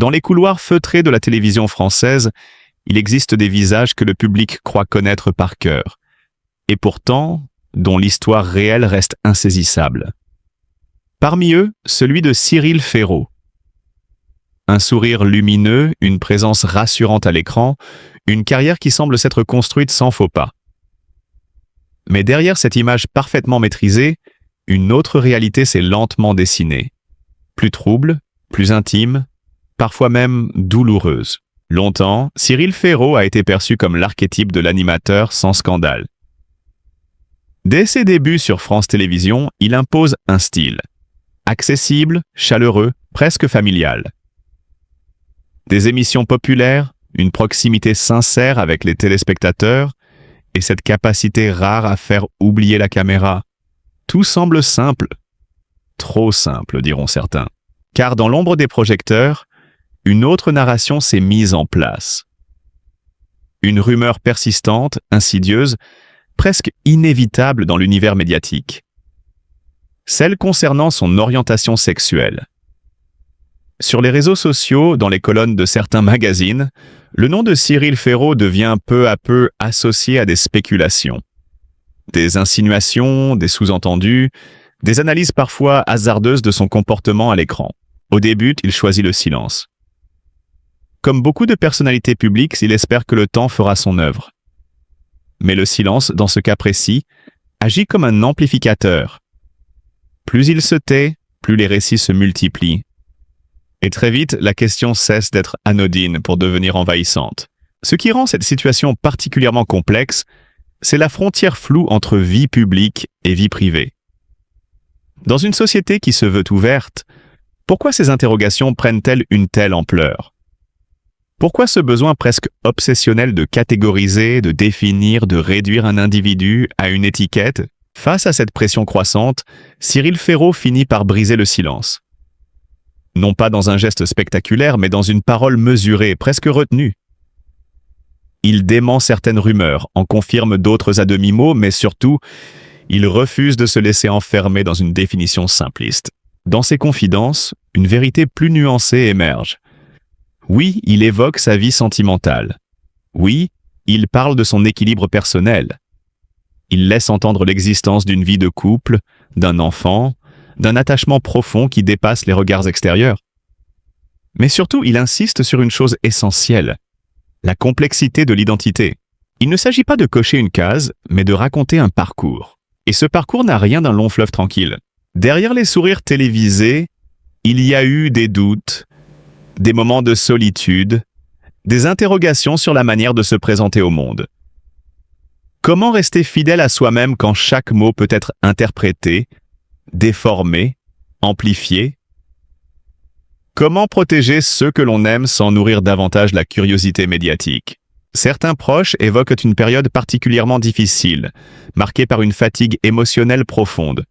Dans les couloirs feutrés de la télévision française, il existe des visages que le public croit connaître par cœur, et pourtant, dont l'histoire réelle reste insaisissable. Parmi eux, celui de Cyril Ferraud. Un sourire lumineux, une présence rassurante à l'écran, une carrière qui semble s'être construite sans faux pas. Mais derrière cette image parfaitement maîtrisée, une autre réalité s'est lentement dessinée. Plus trouble, plus intime, parfois même douloureuse. Longtemps, Cyril Ferraud a été perçu comme l'archétype de l'animateur sans scandale. Dès ses débuts sur France Télévisions, il impose un style. Accessible, chaleureux, presque familial. Des émissions populaires, une proximité sincère avec les téléspectateurs et cette capacité rare à faire oublier la caméra. Tout semble simple. Trop simple, diront certains. Car dans l'ombre des projecteurs, une autre narration s'est mise en place. Une rumeur persistante, insidieuse, presque inévitable dans l'univers médiatique. Celle concernant son orientation sexuelle. Sur les réseaux sociaux, dans les colonnes de certains magazines, le nom de Cyril Ferraud devient peu à peu associé à des spéculations. Des insinuations, des sous-entendus, des analyses parfois hasardeuses de son comportement à l'écran. Au début, il choisit le silence. Comme beaucoup de personnalités publiques, il espère que le temps fera son œuvre. Mais le silence, dans ce cas précis, agit comme un amplificateur. Plus il se tait, plus les récits se multiplient. Et très vite, la question cesse d'être anodine pour devenir envahissante. Ce qui rend cette situation particulièrement complexe, c'est la frontière floue entre vie publique et vie privée. Dans une société qui se veut ouverte, pourquoi ces interrogations prennent-elles une telle ampleur? Pourquoi ce besoin presque obsessionnel de catégoriser, de définir, de réduire un individu à une étiquette? Face à cette pression croissante, Cyril Ferraud finit par briser le silence. Non pas dans un geste spectaculaire, mais dans une parole mesurée, presque retenue. Il dément certaines rumeurs, en confirme d'autres à demi-mot, mais surtout, il refuse de se laisser enfermer dans une définition simpliste. Dans ses confidences, une vérité plus nuancée émerge. Oui, il évoque sa vie sentimentale. Oui, il parle de son équilibre personnel. Il laisse entendre l'existence d'une vie de couple, d'un enfant, d'un attachement profond qui dépasse les regards extérieurs. Mais surtout, il insiste sur une chose essentielle, la complexité de l'identité. Il ne s'agit pas de cocher une case, mais de raconter un parcours. Et ce parcours n'a rien d'un long fleuve tranquille. Derrière les sourires télévisés, il y a eu des doutes, des moments de solitude, des interrogations sur la manière de se présenter au monde. Comment rester fidèle à soi-même quand chaque mot peut être interprété, déformé, amplifié? Comment protéger ceux que l'on aime sans nourrir davantage la curiosité médiatique? Certains proches évoquent une période particulièrement difficile, marquée par une fatigue émotionnelle profonde.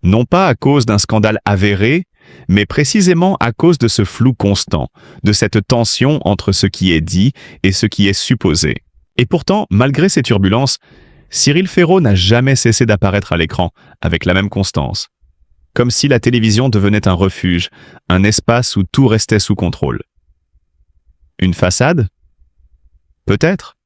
Non pas à cause d'un scandale avéré, mais précisément à cause de ce flou constant, de cette tension entre ce qui est dit et ce qui est supposé. Et pourtant, malgré ces turbulences, Cyril Ferraud n'a jamais cessé d'apparaître à l'écran, avec la même constance. Comme si la télévision devenait un refuge, un espace où tout restait sous contrôle. Une façade? Peut-être.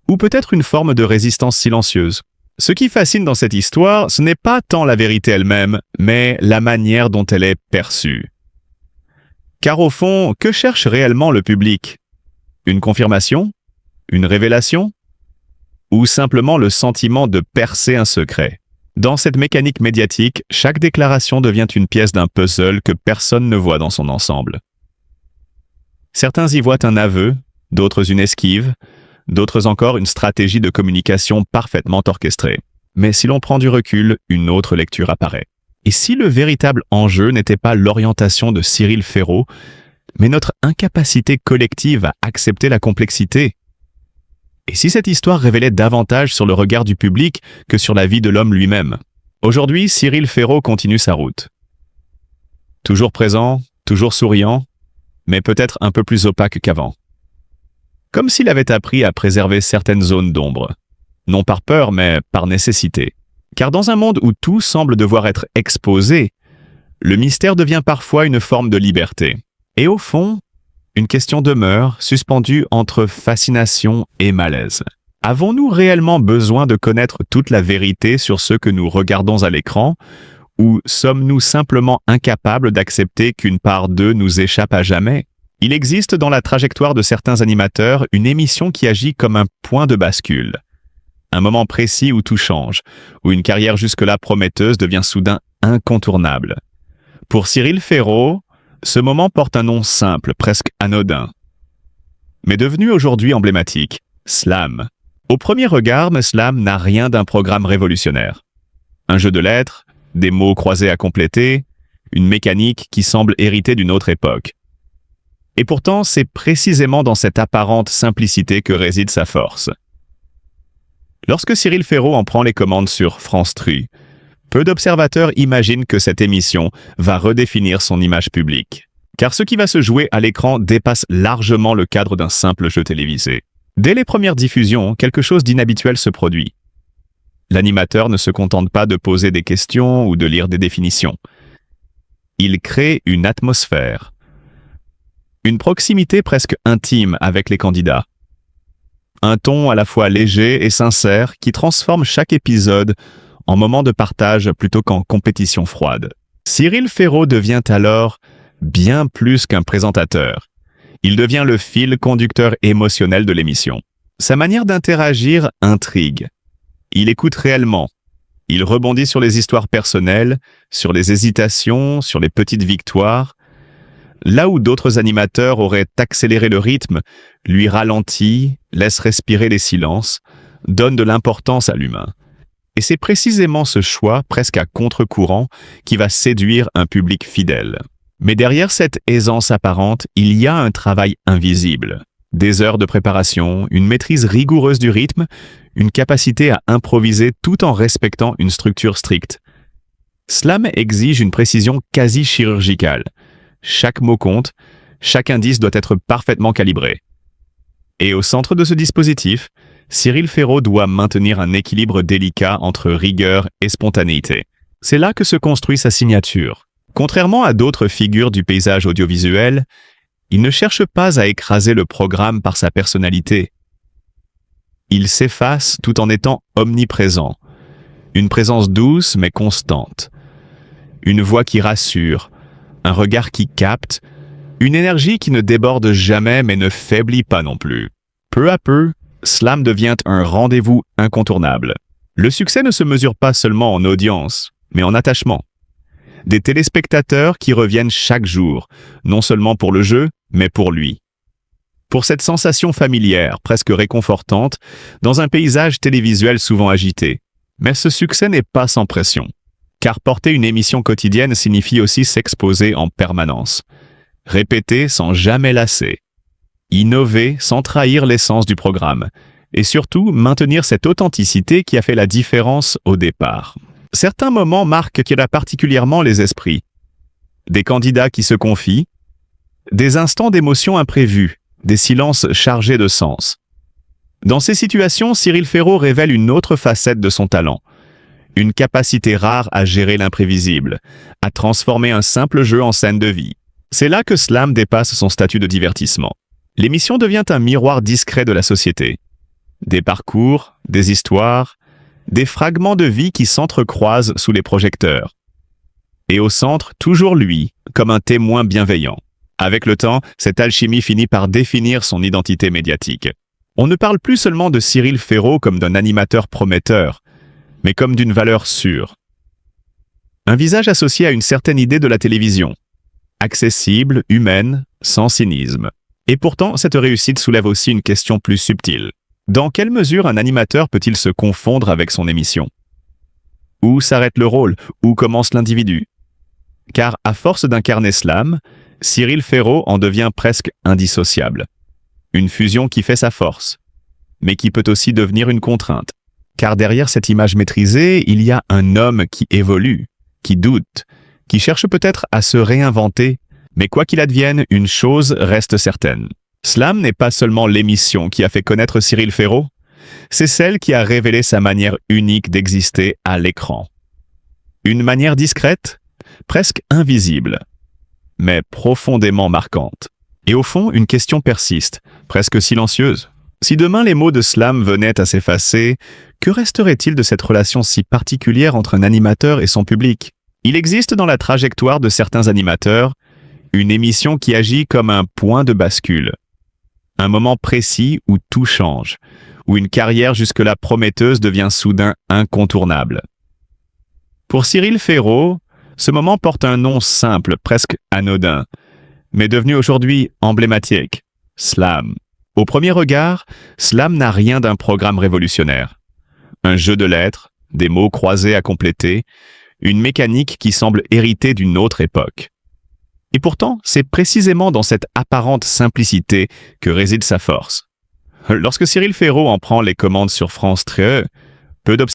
Ou peut-être une forme de résistance silencieuse. Ce qui fascine dans cette histoire, ce n'est pas tant la vérité elle-même, mais la manière dont elle est perçue. Car au fond, que cherche réellement le public? Une confirmation? Une révélation? Ou simplement le sentiment de percer un secret? Dans cette mécanique médiatique, chaque déclaration devient une pièce d'un puzzle que personne ne voit dans son ensemble. Certains y voient un aveu, d'autres une esquive, d'autres encore une stratégie de communication parfaitement orchestrée. Mais si l'on prend du recul, une autre lecture apparaît. Et si le véritable enjeu n'était pas l'orientation de Cyril Ferraud, mais notre incapacité collective à accepter la complexité? Et si cette histoire révélait davantage sur le regard du public que sur la vie de l'homme lui-même? Aujourd'hui, Cyril Ferraud continue sa route. Toujours présent, toujours souriant, mais peut-être un peu plus opaque qu'avant. Comme s'il avait appris à préserver certaines zones d'ombre. Non par peur, mais par nécessité. Car dans un monde où tout semble devoir être exposé, le mystère devient parfois une forme de liberté. Et au fond, une question demeure, suspendue entre fascination et malaise. Avons-nous réellement besoin de connaître toute la vérité sur ce que nous regardons à l'écran, ou sommes-nous simplement incapables d'accepter qu'une part d'eux nous échappe à jamais? Il existe dans la trajectoire de certains animateurs une émission qui agit comme un point de bascule. Un moment précis où tout change, où une carrière jusque-là prometteuse devient soudain incontournable. Pour Cyril Ferraud, ce moment porte un nom simple, presque anodin, mais devenu aujourd'hui emblématique, Slam. Au premier regard, Slam n'a rien d'un programme révolutionnaire. Un jeu de lettres, des mots croisés à compléter, une mécanique qui semble héritée d'une autre époque. Et pourtant, c'est précisément dans cette apparente simplicité que réside sa force. Lorsque Cyril Ferraud en prend les commandes sur France Tru, peu d'observateurs imaginent que cette émission va redéfinir son image publique. Car ce qui va se jouer à l'écran dépasse largement le cadre d'un simple jeu télévisé. Dès les premières diffusions, quelque chose d'inhabituel se produit. L'animateur ne se contente pas de poser des questions ou de lire des définitions. Il crée une atmosphère, une proximité presque intime avec les candidats. Un ton à la fois léger et sincère qui transforme chaque épisode en moment de partage plutôt qu'en compétition froide. Cyril Ferraud devient alors bien plus qu'un présentateur. Il devient le fil conducteur émotionnel de l'émission. Sa manière d'interagir intrigue. Il écoute réellement. Il rebondit sur les histoires personnelles, sur les hésitations, sur les petites victoires. Là où d'autres animateurs auraient accéléré le rythme, lui ralentit, laisse respirer les silences, donne de l'importance à l'humain. Et c'est précisément ce choix, presque à contre-courant, qui va séduire un public fidèle. Mais derrière cette aisance apparente, il y a un travail invisible. Des heures de préparation, une maîtrise rigoureuse du rythme, une capacité à improviser tout en respectant une structure stricte. Slam exige une précision quasi chirurgicale. Chaque mot compte, chaque indice doit être parfaitement calibré. Et au centre de ce dispositif, Cyril Ferraud doit maintenir un équilibre délicat entre rigueur et spontanéité. C'est là que se construit sa signature. Contrairement à d'autres figures du paysage audiovisuel, il ne cherche pas à écraser le programme par sa personnalité. Il s'efface tout en étant omniprésent. Une présence douce mais constante. Une voix qui rassure, un regard qui capte, une énergie qui ne déborde jamais mais ne faiblit pas non plus. Peu à peu, Slam devient un rendez-vous incontournable. Le succès ne se mesure pas seulement en audience, mais en attachement. Des téléspectateurs qui reviennent chaque jour, non seulement pour le jeu, mais pour lui. Pour cette sensation familière, presque réconfortante, dans un paysage télévisuel souvent agité. Mais ce succès n'est pas sans pression. Car porter une émission quotidienne signifie aussi s'exposer en permanence. Répéter sans jamais lasser. Innover sans trahir l'essence du programme. Et surtout, maintenir cette authenticité qui a fait la différence au départ. Certains moments marquent particulièrement les esprits. Des candidats qui se confient, des instants d'émotion imprévus, des silences chargés de sens. Dans ces situations, Cyril Ferraud révèle une autre facette de son talent. Une capacité rare à gérer l'imprévisible, à transformer un simple jeu en scène de vie. C'est là que Slam dépasse son statut de divertissement. L'émission devient un miroir discret de la société. Des parcours, des histoires, des fragments de vie qui s'entrecroisent sous les projecteurs. Et au centre, toujours lui, comme un témoin bienveillant. Avec le temps, cette alchimie finit par définir son identité médiatique. On ne parle plus seulement de Cyril Ferraud comme d'un animateur prometteur, mais comme d'une valeur sûre. Un visage associé à une certaine idée de la télévision. Accessible, humaine, sans cynisme. Et pourtant, cette réussite soulève aussi une question plus subtile. Dans quelle mesure un animateur peut-il se confondre avec son émission? Où s'arrête le rôle? Où commence l'individu? Car à force d'incarner Slam, Cyril Ferraud en devient presque indissociable. Une fusion qui fait sa force, mais qui peut aussi devenir une contrainte. Car derrière cette image maîtrisée, il y a un homme qui évolue, qui doute, qui cherche peut-être à se réinventer. Mais quoi qu'il advienne, une chose reste certaine. Slam n'est pas seulement l'émission qui a fait connaître Cyril Ferraud, c'est celle qui a révélé sa manière unique d'exister à l'écran. Une manière discrète, presque invisible, mais profondément marquante. Et au fond, une question persiste, presque silencieuse. Si demain les mots de slam venaient à s'effacer, que resterait-il de cette relation si particulière entre un animateur et son public? Il existe dans la trajectoire de certains animateurs une émission qui agit comme un point de bascule. Un moment précis où tout change, où une carrière jusque-là prometteuse devient soudain incontournable. Pour Cyril Ferraud, ce moment porte un nom simple, presque anodin, mais devenu aujourd'hui emblématique, Slam. Au premier regard, Slam n'a rien d'un programme révolutionnaire. Un jeu de lettres, des mots croisés à compléter, une mécanique qui semble héritée d'une autre époque. Et pourtant, c'est précisément dans cette apparente simplicité que réside sa force. Lorsque Cyril Ferraud en prend les commandes sur France 3, peu